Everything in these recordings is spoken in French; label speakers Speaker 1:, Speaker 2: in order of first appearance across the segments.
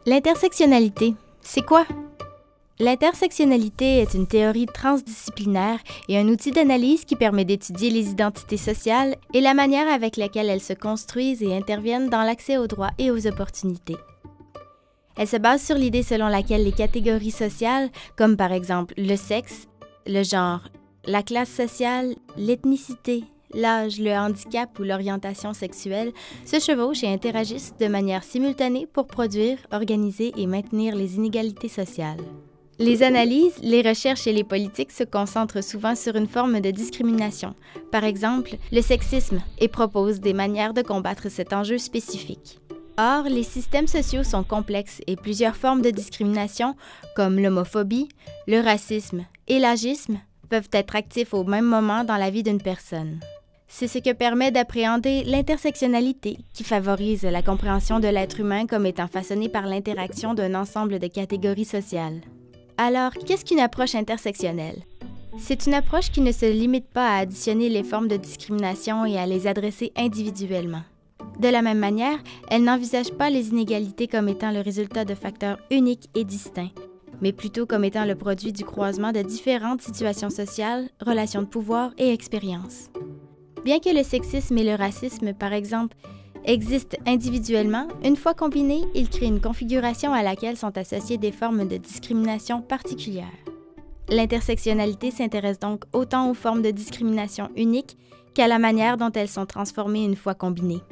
Speaker 1: L'intersectionnalité, c'est quoi? L'intersectionnalité est une théorie transdisciplinaire et un outil d'analyse qui permet d'étudier les identités sociales et la manière avec laquelle elles se construisent et interviennent dans l'accès aux droits et aux opportunités. Elle se base sur l'idée selon laquelle les catégories sociales, comme par exemple le sexe, le genre, la classe sociale, l'ethnicité, l'âge, le handicap ou l'orientation sexuelle, se chevauchent et interagissent de manière simultanée pour produire, organiser et maintenir les inégalités sociales. Les analyses, les recherches et les politiques se concentrent souvent sur une forme de discrimination, par exemple le sexisme, et proposent des manières de combattre cet enjeu spécifique. Or, les systèmes sociaux sont complexes et plusieurs formes de discrimination, comme l'homophobie, le racisme et l'agisme, peuvent être actifs au même moment dans la vie d'une personne. C'est ce que permet d'appréhender l'intersectionnalité, qui favorise la compréhension de l'être humain comme étant façonné par l'interaction d'un ensemble de catégories sociales. Alors, qu'est-ce qu'une approche intersectionnelle? C'est une approche qui ne se limite pas à additionner les formes de discrimination et à les adresser individuellement. De la même manière, elle n'envisage pas les inégalités comme étant le résultat de facteurs uniques et distincts, mais plutôt comme étant le produit du croisement de différentes situations sociales, relations de pouvoir et expériences. Bien que le sexisme et le racisme, par exemple, existent individuellement, une fois combinés, ils créent une configuration à laquelle sont associées des formes de discrimination particulières. L'intersectionnalité s'intéresse donc autant aux formes de discrimination uniques qu'à la manière dont elles sont transformées une fois combinées.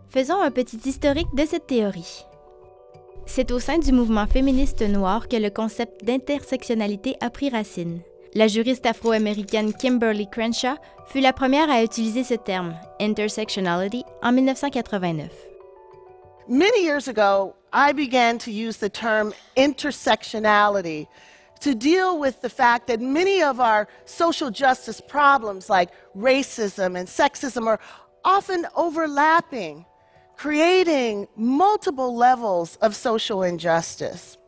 Speaker 1: Faisons un petit historique de cette théorie. C'est au sein du mouvement féministe noir que le concept d'intersectionnalité a pris racine. La juriste afro-américaine Kimberly Crenshaw fut la première à utiliser ce terme, intersectionality, en 1989.
Speaker 2: Many years ago, I began to use the term intersectionality to deal with the fact that many of our social justice problems like racism and sexism are often overlapping, creating multiple levels of social injustice.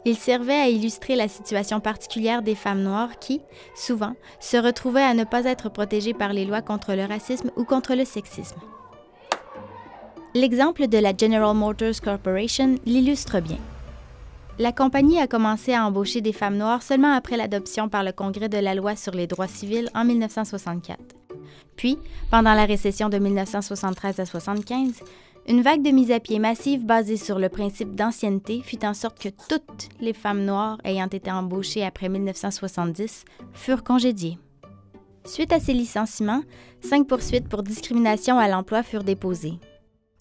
Speaker 1: Il servait à illustrer la situation particulière des femmes noires qui, souvent, se retrouvaient à ne pas être protégées par les lois contre le racisme ou contre le sexisme. L'exemple de la General Motors Corporation l'illustre bien. La compagnie a commencé à embaucher des femmes noires seulement après l'adoption par le Congrès de la loi sur les droits civils en 1964. Puis, pendant la récession de 1973 à 1975, une vague de mise à pied massive basée sur le principe d'ancienneté fit en sorte que toutes les femmes noires ayant été embauchées après 1970 furent congédiées. Suite à ces licenciements, 5 poursuites pour discrimination à l'emploi furent déposées.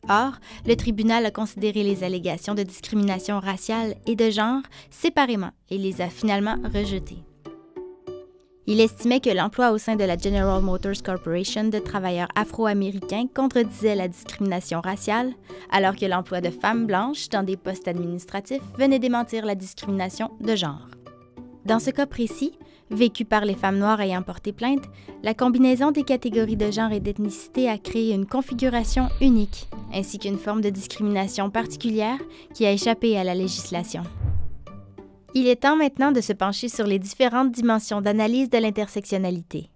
Speaker 1: Or, le tribunal a considéré les allégations de discrimination raciale et de genre séparément et les a finalement rejetées. Il estimait que l'emploi au sein de la General Motors Corporation de travailleurs afro-américains contredisait la discrimination raciale, alors que l'emploi de femmes blanches dans des postes administratifs venait démentir la discrimination de genre. Dans ce cas précis, vécu par les femmes noires ayant porté plainte, la combinaison des catégories de genre et d'ethnicité a créé une configuration unique, ainsi qu'une forme de discrimination particulière qui a échappé à la législation. Il est temps maintenant de se pencher sur les différentes dimensions d'analyse de l'intersectionnalité.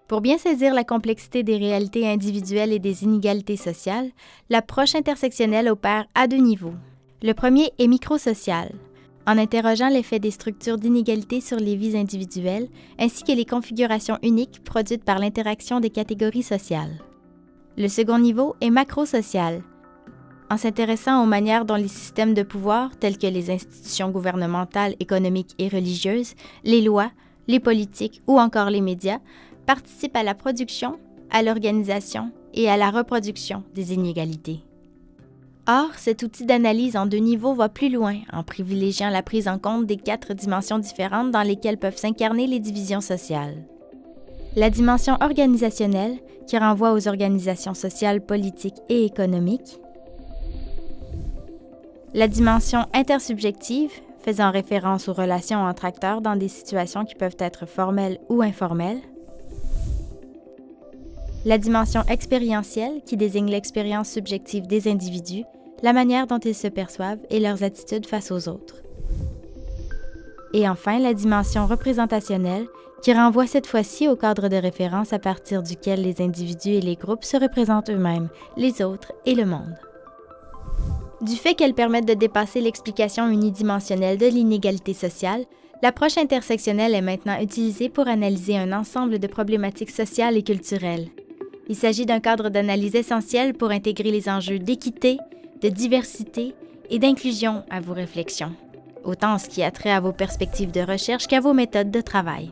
Speaker 1: Pour bien saisir la complexité des réalités individuelles et des inégalités sociales, l'approche intersectionnelle opère à 2 niveaux. Le premier est microsocial, en interrogeant l'effet des structures d'inégalité sur les vies individuelles, ainsi que les configurations uniques produites par l'interaction des catégories sociales. Le second niveau est macrosocial, en s'intéressant aux manières dont les systèmes de pouvoir, tels que les institutions gouvernementales, économiques et religieuses, les lois, les politiques ou encore les médias, participent à la production, à l'organisation et à la reproduction des inégalités. Or, cet outil d'analyse en 2 niveaux va plus loin en privilégiant la prise en compte des 4 dimensions différentes dans lesquelles peuvent s'incarner les divisions sociales. La dimension organisationnelle, qui renvoie aux organisations sociales, politiques et économiques. La dimension intersubjective, faisant référence aux relations entre acteurs dans des situations qui peuvent être formelles ou informelles. La dimension expérientielle, qui désigne l'expérience subjective des individus, la manière dont ils se perçoivent et leurs attitudes face aux autres. Et enfin, la dimension représentationnelle, qui renvoie cette fois-ci au cadre de référence à partir duquel les individus et les groupes se représentent eux-mêmes, les autres et le monde. Du fait qu'elles permettent de dépasser l'explication unidimensionnelle de l'inégalité sociale, l'approche intersectionnelle est maintenant utilisée pour analyser un ensemble de problématiques sociales et culturelles. Il s'agit d'un cadre d'analyse essentiel pour intégrer les enjeux d'équité, de diversité et d'inclusion à vos réflexions, autant en ce qui a trait à vos perspectives de recherche qu'à vos méthodes de travail.